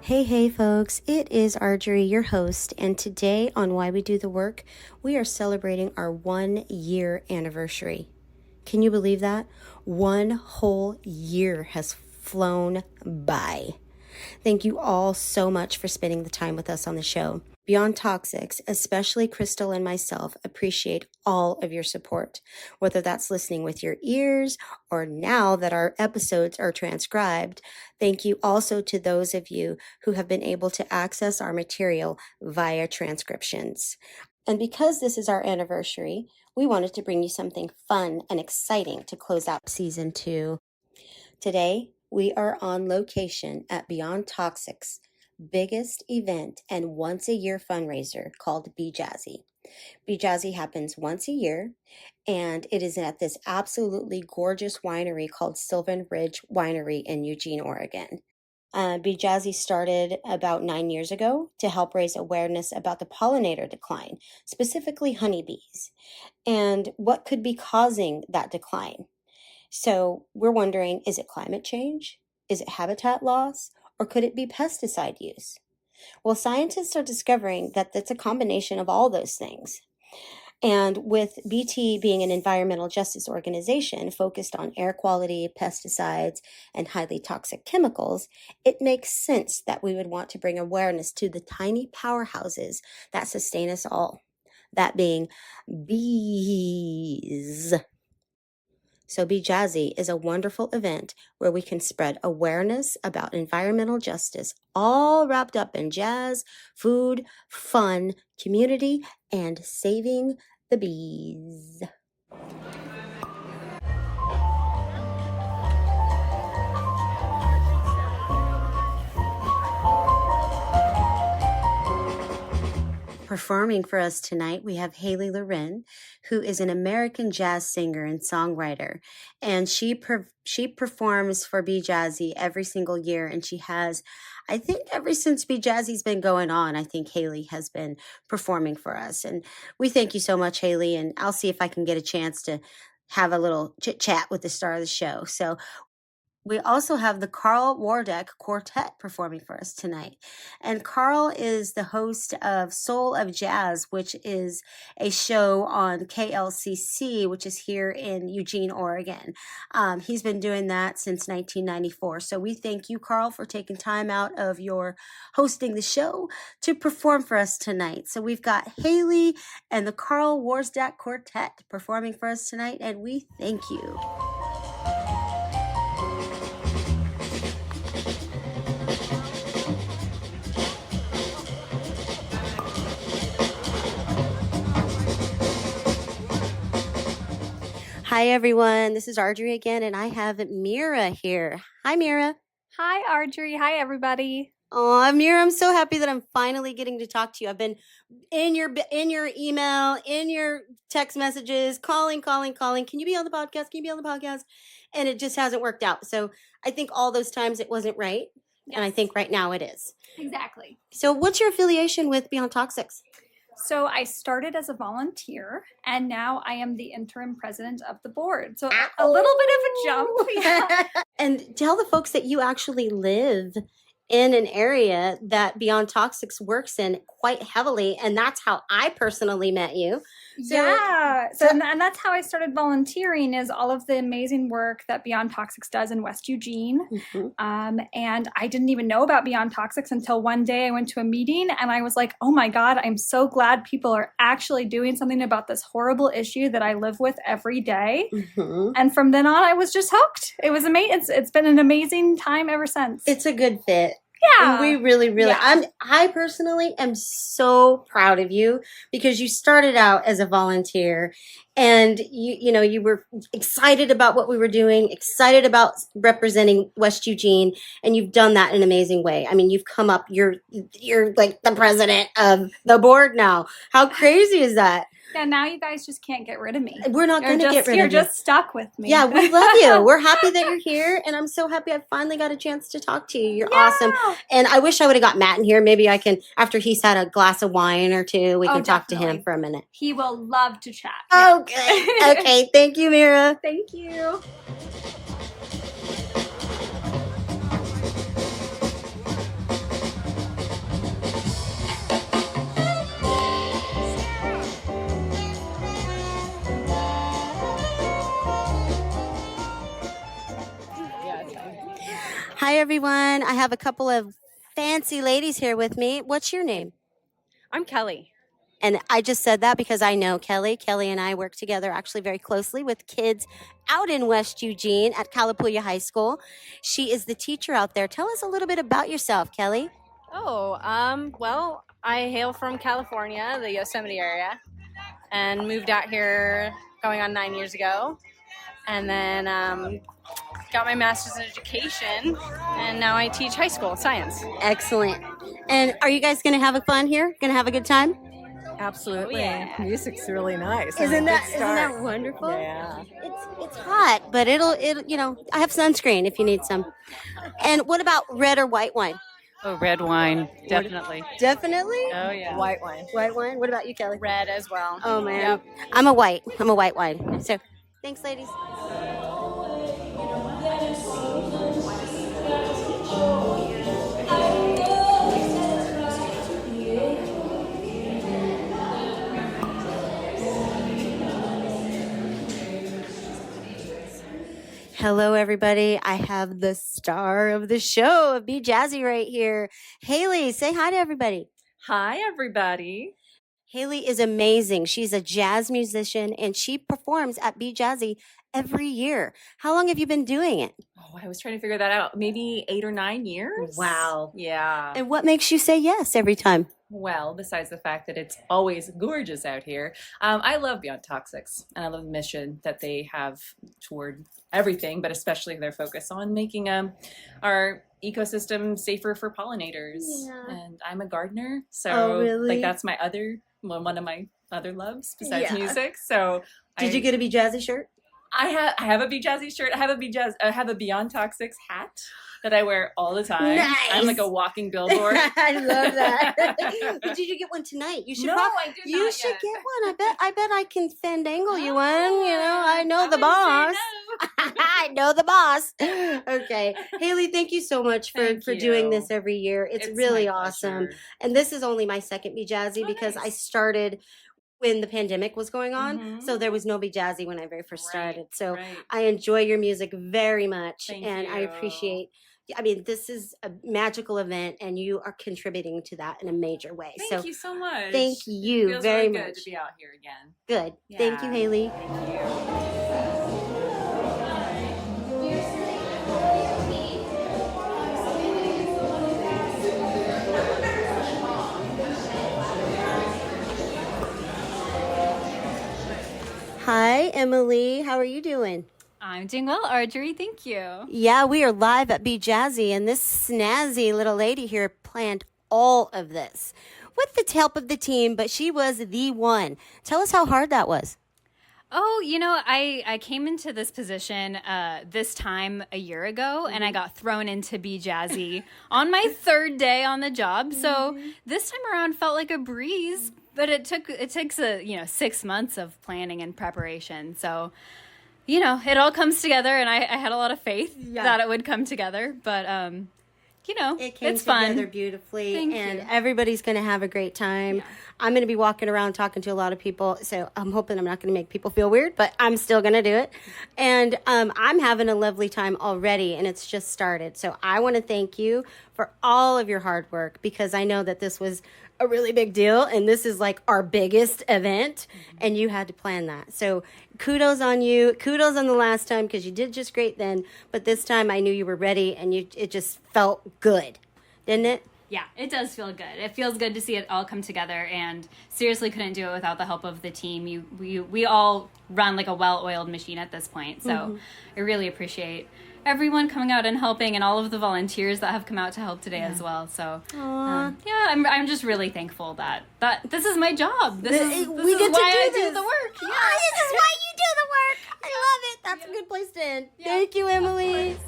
Hey, folks, it is Arjorie, your host, and today on Why We Do the Work, we are celebrating our 1-year anniversary. Can you believe that? 1 whole year has flown by. Thank you all so much for spending the time with us on the show. Beyond Toxics, especially Crystal and myself, appreciate all of your support, whether that's listening with your ears or now that our episodes are transcribed. Thank you also to those of you who have been able to access our material via transcriptions. And because this is our anniversary, we wanted to bring you something fun and exciting to close out season 2. Today, we are on location at Beyond Toxics' biggest event and once-a-year fundraiser called Be Jazzy. Be Jazzy happens once a year, and it is at this absolutely gorgeous winery called Sylvan Ridge Winery in Eugene, Oregon. Be Jazzy started about 9 years ago to help raise awareness about the pollinator decline, specifically honeybees, and what could be causing that decline. So we're wondering, is it climate change? Is it habitat loss? Or could it be pesticide use? Well, scientists are discovering that that's a combination of all those things. And with BT being an environmental justice organization focused on air quality, pesticides, and highly toxic chemicals, it makes sense that we would want to bring awareness to the tiny powerhouses that sustain us all. That being bees. So Be Jazzy is a wonderful event where we can spread awareness about environmental justice, all wrapped up in jazz, food, fun, community, and saving the bees. Performing for us tonight, we have Haley Loren, who is an American jazz singer and songwriter, and she performs for Be Jazzy every single year, and she has, I think, ever since Be Jazzy's been going on, I think Haley has been performing for us, and we thank you so much, Haley, and I'll see if I can get a chance to have a little chit chat with the star of the show. So we also have the Carl Wardeck Quartet performing for us tonight. And Carl is the host of Soul of Jazz, which is a show on KLCC, which is here in Eugene, Oregon. He's been doing that since 1994. So we thank you, Carl, for taking time out of your hosting the show to perform for us tonight. So we've got Haley and the Carl Wardeck Quartet performing for us tonight, and we thank you. Hi, everyone. This is Arjorie again, and I have Mira here. Hi, Mira. Hi, Arjorie. Hi, everybody. Oh, Mira, I'm so happy that I'm finally getting to talk to you. I've been in your email, in your text messages, calling. Can you be on the podcast? And it just hasn't worked out. So I think all those times it wasn't right. Yes. And I think right now it is. Exactly. So what's your affiliation with Beyond Toxics? So I started as a volunteer, and now I am the interim president of the board. So a little bit of a jump. Yeah. And tell the folks that you actually live in an area that Beyond Toxics works in quite heavily, and that's how I personally met you. And that's how I started volunteering, is all of the amazing work that Beyond Toxics does in West Eugene. Mm-hmm. And I didn't even know about Beyond Toxics until one day I went to a meeting and I was like, oh my God, I'm so glad people are actually doing something about this horrible issue that I live with every day. Mm-hmm. And from then on, I was just hooked. It was amazing. It's been an amazing time ever since. It's a good fit. Yeah. And we really, I personally am so proud of you because you started out as a volunteer and you were excited about what we were doing, excited about representing West Eugene, and you've done that in an amazing way. I mean, you've come up, you're like the president of the board now. How crazy is that? Yeah, now you guys just can't get rid of me. We're not going to get rid of you. You're just stuck with me. Yeah, we love you. We're happy that you're here, and I'm so happy I finally got a chance to talk to you. You're awesome. And I wish I would have got Matt in here. Maybe I can, after he's had a glass of wine or two, we can talk to him for a minute. He will love to chat. Okay. Okay. Thank you, Mira. Thank you. Hi, everyone. I have a couple of fancy ladies here with me. What's your name? I'm Kelly. And I just said that because I know Kelly. Kelly and I work together actually very closely with kids out in West Eugene at Calapooya High School. She is the teacher out there. Tell us a little bit about yourself, Kelly. Well, I hail from California, the Yosemite area, and moved out here going on 9 years ago. And then got my master's in education, and now I teach high school science. Excellent. And are you guys going to have fun here? Going to have a good time? Absolutely. Oh, yeah. Music's really nice. Isn't that wonderful? Yeah. It's hot, but it'll I have sunscreen if you need some. And what about red or white wine? Oh, red wine, definitely. Definitely Oh, yeah. White wine. white wine. What about you, Kelly? Red as well. Oh man, Yep. I'm a white wine. So, thanks, ladies. Hello, everybody. I have the star of the show of Be Jazzy right here. Haley, say hi to everybody. Hi, everybody. Haley is amazing. She's a jazz musician and she performs at Be Jazzy every year. How long have you been doing it? Oh, I was trying to figure that out. Maybe 8 or 9 years. Wow. Yeah. And what makes you say yes every time? Well, besides the fact that it's always gorgeous out here, I love Beyond Toxics, and I love the mission that they have toward everything, but especially their focus on making our ecosystem safer for pollinators. Yeah. And I'm a gardener, so Oh, really? that's my one of my other loves besides Yeah. music. So Did you get a Be Jazzy shirt? I have a Be Jazzy shirt. I have a Beyond Toxics hat that I wear all the time. Nice. I'm like a walking billboard. I love that. But did you get one tonight? You should. No, I did You not should yet. get one. I bet I can fandangle you one. I know I the wouldn't boss. say I know the boss. Okay, Haley, thank you so much for Thank doing you. this every year. It's my really awesome. pleasure. And this is only my second Be Jazzy Oh, because I nice. started when the pandemic was going on. Mhm. So there was no Be Jazzy when I very first started. So Right. I enjoy your music very much. Thank and I you. appreciate, I mean, this is a magical event and you are contributing to that in a major way. Thank you so much. Thank you Feels very really much. good to be out here again. Good. Thank you, Yeah. Haley. Thank you. Hi, Emily. How are you doing? I'm doing well, Arjorie. Thank you. Yeah, we are live at Be Jazzy, and this snazzy little lady here planned all of this with the help of the team, but she was the one. Tell us how hard that was. Oh, I came into this position this time a year ago, and I got thrown into Be Jazzy on my third day on the job. So this time around felt like a breeze, but it takes 6 months of planning and preparation. So, it all comes together, and I had a lot of faith that it would come together. But It came it's together fun. beautifully, Thank and you. everybody's going to have a great time. I'm going to be walking around talking to a lot of people, so I'm hoping I'm not going to make people feel weird, but I'm still going to do it. And I'm having a lovely time already, and it's just started. So I want to thank you for all of your hard work because I know that this was a really big deal, and this is like our biggest event, and you had to plan that. So kudos on you. Kudos on the last time because you did just great then, but this time I knew you were ready, and it just felt good, didn't it? Yeah, it does feel good. It feels good to see it all come together, and seriously couldn't do it without the help of the team. We all run like a well-oiled machine at this point, so I really appreciate everyone coming out and helping, and all of the volunteers that have come out to help today as well. So, I'm just really thankful that this is my job. This is we get why to I do this. do the work. Oh, this is why you do the work. I love it. That's a good place to end. Thank you, Emily.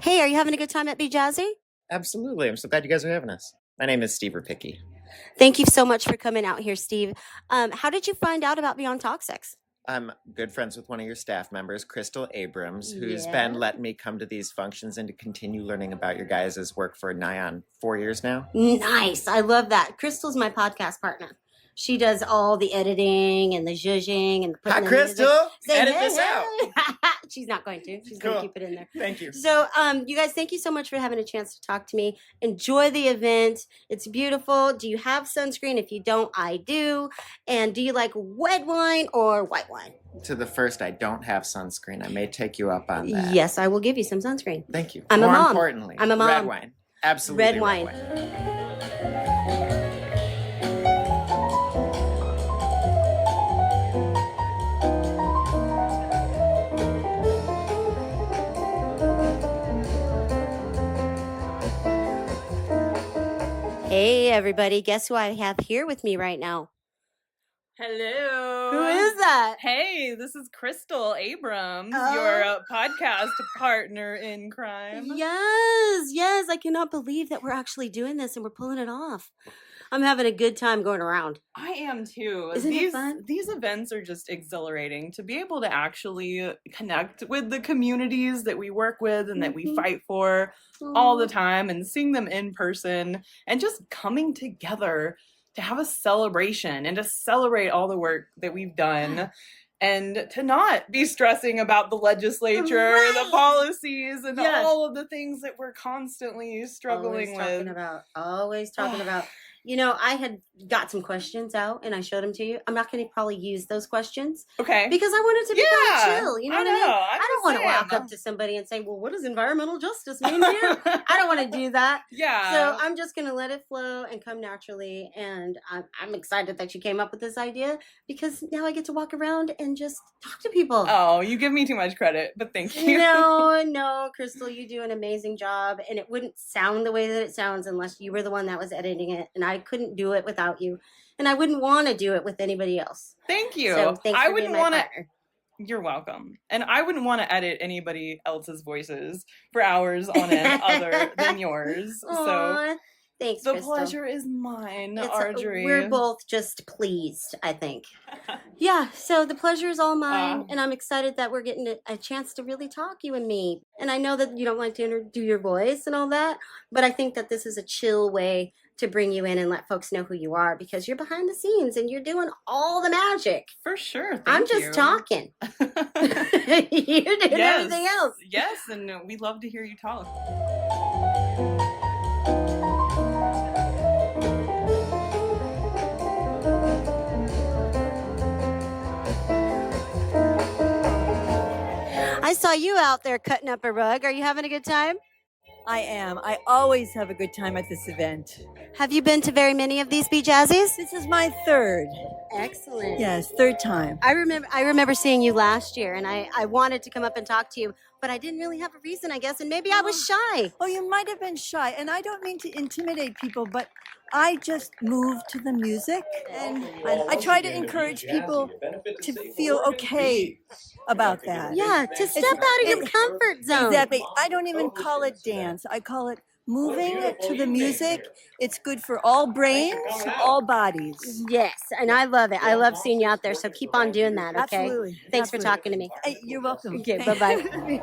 Hey, are you having a good time at Be Jazzy? Absolutely. I'm so glad you guys are having us. My name is Steve Rapicki. Thank you so much for coming out here, Steve. How did you find out about Beyond Toxics? I'm good friends with one of your staff members, Crystal Abrams, who's Yeah. been letting me come to these functions and to continue learning about your guys' work for nigh on 4 years now. Nice. I love that. Crystal's my podcast partner. She does all the editing and the zhuzhing and Hi, putting the Crystal! music. Say, Edit hey, this out! hey. She's not going to. She's going to Cool. keep it in there. Thank you. So, you guys, thank you so much for having a chance to talk to me. Enjoy the event. It's beautiful. Do you have sunscreen? If you don't, I do. And do you like red wine or white wine? To the first, I don't have sunscreen. I may take you up on that. Yes, I will give you some sunscreen. Thank you. I'm a More mom. importantly, I'm a mom. red wine. Absolutely Red wine. Hey, everybody. Guess who I have here with me right now? Hello. Who is that? Hey, this is Crystal Abrams, Oh. your podcast partner in crime. Yes. I cannot believe that we're actually doing this and we're pulling it off. I'm having a good time going around. I am too. Isn't it fun? These events are just exhilarating to be able to actually connect with the communities that we work with and that we Mhm. fight for all the time and seeing them in person and just coming together to have a celebration and to celebrate all the work that we've done and to not be stressing about the legislature, Right. the policies, and Yes. all of the things that we're constantly struggling Always talking about. You know, I had got some questions out and I showed them to you. I'm not going to probably use those questions Okay. because I want it to be kind of chill. You know what I mean? I don't want to walk understand. up to somebody and say, well, what does environmental justice mean to you? I don't want to do that. Yeah. So I'm just going to let it flow and come naturally. And I'm excited that you came up with this idea because now I get to walk around and just talk to people. Oh, you give me too much credit, but thank you. No, Crystal, you do an amazing job. And it wouldn't sound the way that it sounds unless you were the one that was editing it. And I couldn't do it without you. And I wouldn't want to do it with anybody else. Thank you. So thanks I for wouldn't being my want to. partner. You're welcome. And I wouldn't want to edit anybody else's voices for hours on end other than yours. So Aw, thanks, the Crystal. pleasure is mine, It's- Arjorie. We're both just pleased, I think. Yeah, so the pleasure is all mine, and I'm excited that we're getting a chance to really talk, you and me. And I know that you don't like to do your voice and all that, but I think that this is a chill way to bring you in and let folks know who you are because you're behind the scenes and you're doing all the magic. For sure. I'm Thank just you. talking. You're doing everything else. Yes, and we love to hear you talk. I saw you out there cutting up a rug. Are you having a good time? I am. I always have a good time at this event. Have you been to very many of these Bee Jazzies? This is my third. Excellent. Yes, third time. I remember seeing you last year, and I wanted to come up and talk to you, but I didn't really have a reason, I guess, and maybe I was shy. Oh, you might have been shy, and I don't mean to intimidate people, but I just move to the music, and I try to encourage people to feel okay about that. Yeah, to step out of your comfort zone. Exactly. I don't even call it dance. I call it moving to the music. It's good for all brains, all bodies. Yes, and I love it. I love seeing you out there, so keep on doing that, okay? Absolutely. Thanks for Absolutely. talking to me. Hey, you're welcome. Okay, bye-bye.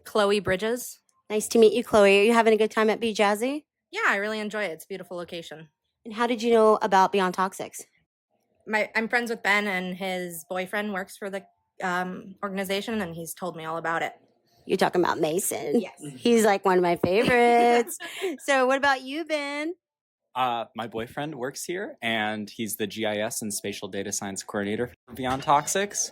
Chloe Bridges. Nice to meet you, Chloe. Are you having a good time at Bee Jazzy? Yeah, I really enjoy it. It's a beautiful location. And how did you know about Beyond Toxics? I'm friends with Ben, and his boyfriend works for the organization, and he's told me all about it. You're talking about Mason. Yes. He's like one of my favorites. So what about you, Ben? My boyfriend works here, and he's the GIS and Spatial Data Science Coordinator for Beyond Toxics.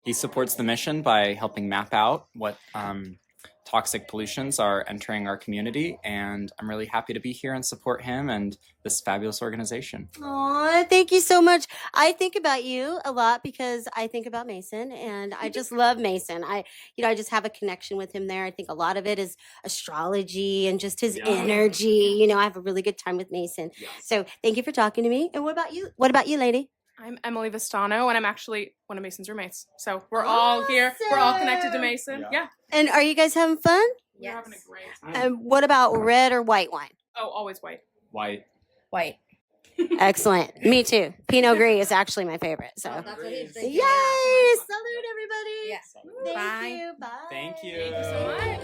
He supports the mission by helping map out what toxic pollutions are entering our community, and I'm really happy to be here and support him and this fabulous organization. Aw, thank you so much. I think about you a lot because I think about Mason, and I just love Mason. I just have a connection with him there. I think a lot of it is astrology and just his energy. I have a really good time with Mason. So thank you for talking to me. And what about you? What about you, lady? I'm Emily Vistano, and I'm actually one of Mason's roommates. So we're all here. We're all connected to Mason. Yeah. And are you guys having fun? We're having a great time. And what about red or white wine? Oh, always white. White. White. Excellent. Me too. Pinot Gris is actually my favorite. So, That's what he's thinking. yay! Salute everybody. Yeah. Thank Bye. you. Bye. Thank you. Thank you so much.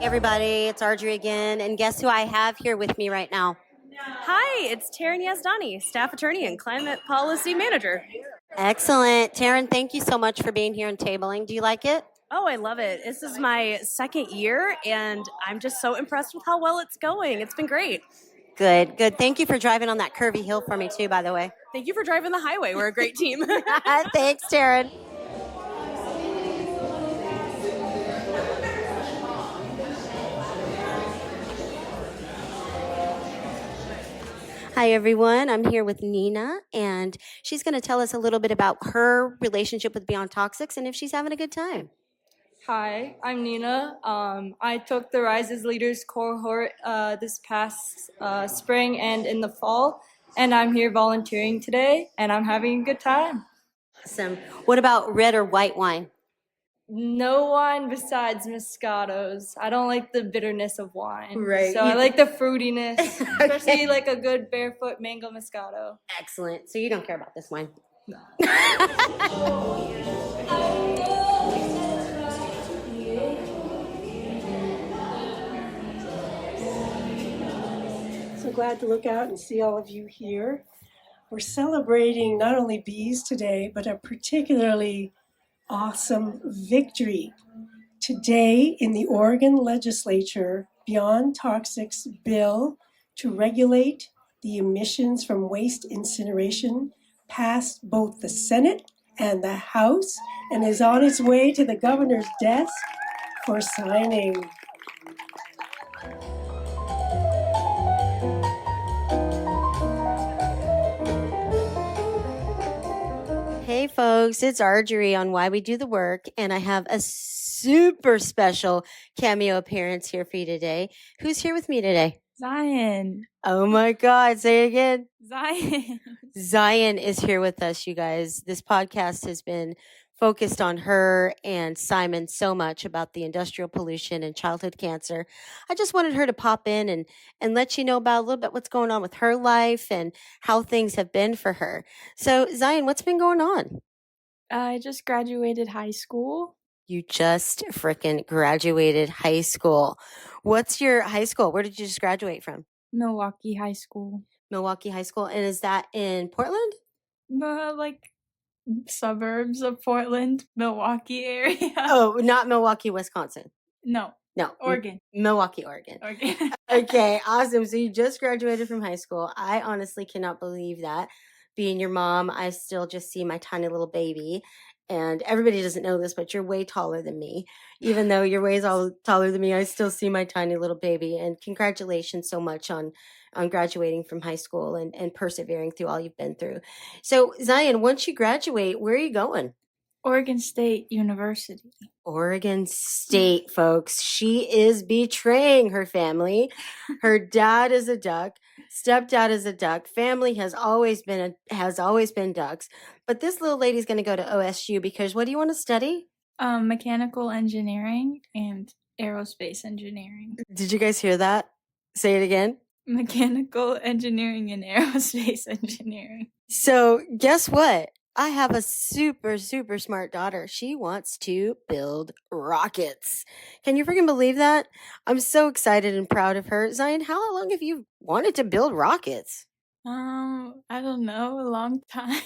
Everybody, it's Arjorie again, and guess who I have here with me right now? Hi, it's Taryn Yazdani, staff attorney and climate policy manager. Excellent. Taryn, thank you so much for being here and tabling. Do you like it? Oh, I love it. This is my second year, and I'm just so impressed with how well it's going. It's been great. Good, good. Thank you for driving on that curvy hill for me too, by the way. Thank you for driving the highway. We're a great team. Thanks, Taryn. Hi, everyone. I'm here with Nina, and she's going to tell us a little bit about her relationship with Beyond Toxics and if she's having a good time. Hi, I'm Nina. I took the Rises Leaders cohort this past spring and in the fall, and I'm here volunteering today, and I'm having a good time. Awesome. What about red or white wine? No wine besides Moscatos. I don't like the bitterness of wine. Right. So I like the fruitiness, especially like a good barefoot mango Moscato. Excellent. So you don't care about this wine? No. So glad to look out and see all of you here. We're celebrating not only bees today, but a particularly awesome victory. Today in the Oregon legislature, Beyond Toxics bill to regulate the emissions from waste incineration passed both the Senate and the House and is on its way to the governor's desk for signing. Hey folks, it's Arjorie on Why We Do the Work, and I have a super special cameo appearance here for you today. Who's here with me today? Zion. Oh my God, say it again. Zion. Zion is here with us, you guys. This podcast has been focused on her and Simon so much about the industrial pollution and childhood cancer. I just wanted her to pop in and let you know about a little bit what's going on with her life and how things have been for her. So, Zion, what's been going on? I just graduated high school. You just freaking graduated high school. What's your high school? Where did you just graduate from? Milwaukee High School. Milwaukee High School. And is that in Portland? Like suburbs of Portland, Milwaukee area. Oh, not Milwaukee, Wisconsin. No, No. Oregon. Milwaukee, Oregon. Oregon. Okay, awesome. So you just graduated from high school. I honestly cannot believe that. Being your mom, I still just see my tiny little baby. And everybody doesn't know this, but you're way taller than me. Even though you're way taller than me, I still see my tiny little baby. And congratulations so much on graduating from high school and persevering through all you've been through. So, Zion, once you graduate, where are you going? Oregon State University. Oregon State, folks. She is betraying her family. Her dad is a duck. Stepdad is a duck. Family has always been ducks. But this little lady's going to go to OSU because what do you want to study? Mechanical engineering and aerospace engineering. Did you guys hear that? Say it again. Mechanical engineering and aerospace engineering. So guess what? I have a super, super smart daughter. She wants to build rockets. Can you freaking believe that? I'm so excited and proud of her. Zion, how long have you wanted to build rockets? I don't know, a long time.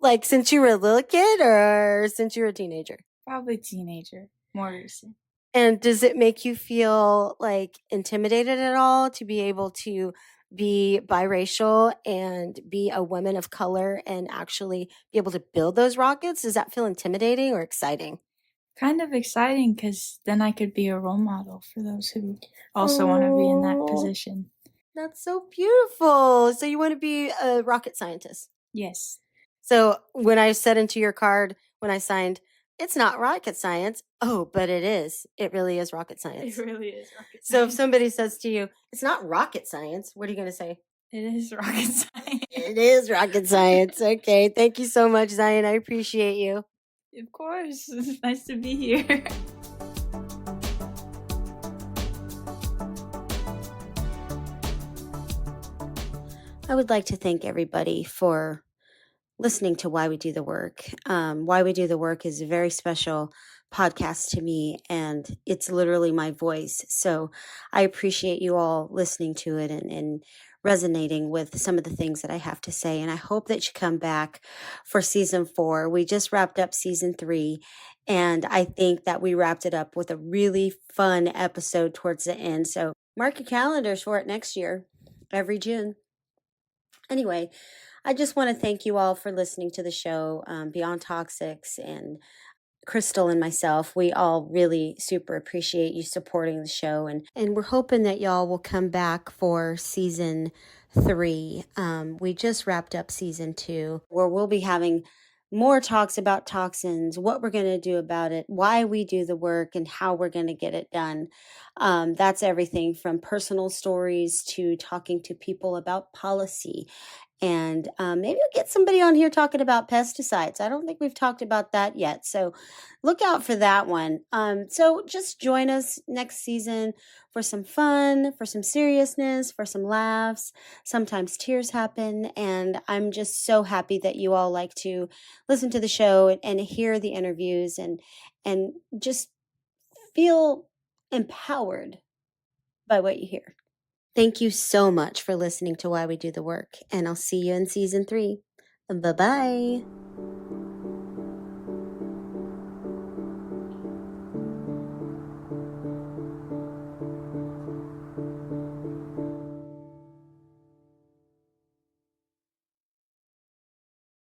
Like since you were a little kid or since you were a teenager? Probably teenager, more recent. And does it make you feel like intimidated at all to be able to be biracial and be a woman of color and actually be able to build those rockets? Does that feel intimidating or exciting? Kind of exciting because then I could be a role model for those who also want to be in that position. That's so beautiful. So you want to be a rocket scientist? Yes. So when I said into your card, when I signed, It's not rocket science. Oh, but it is. It really is rocket science. It really is rocket So if science. somebody says to you, it's not rocket science, what are you going to say? It is rocket science. It is rocket science. Okay. Thank you so much, Zion. I appreciate you. Of course. It's nice to be here. I would like to thank everybody for listening to Why We Do the Work. Why We Do the Work is a very special podcast to me, and it's literally my voice. So I appreciate you all listening to it and resonating with some of the things that I have to say. And I hope that you come back for season 4. We just wrapped up season 3, and I think that we wrapped it up with a really fun episode towards the end. So mark your calendars for it next year, every June. Anyway, I just want to thank you all for listening to the show. Beyond Toxics and Crystal and myself, we all really super appreciate you supporting the show. And we're hoping that y'all will come back for season 3. We just wrapped up season 2, where we'll be having more talks about toxins, what we're going to do about it, why we do the work, and how we're going to get it done. That's everything from personal stories to talking to people about policy. And maybe we'll get somebody on here talking about pesticides. I don't think we've talked about that yet. So look out for that one. So just join us next season for some fun, for some seriousness, for some laughs. Sometimes tears happen. And I'm just so happy that you all like to listen to the show and hear the interviews and just feel empowered by what you hear. Thank you so much for listening to Why We Do the Work, and I'll see you in season 3. Bye-bye.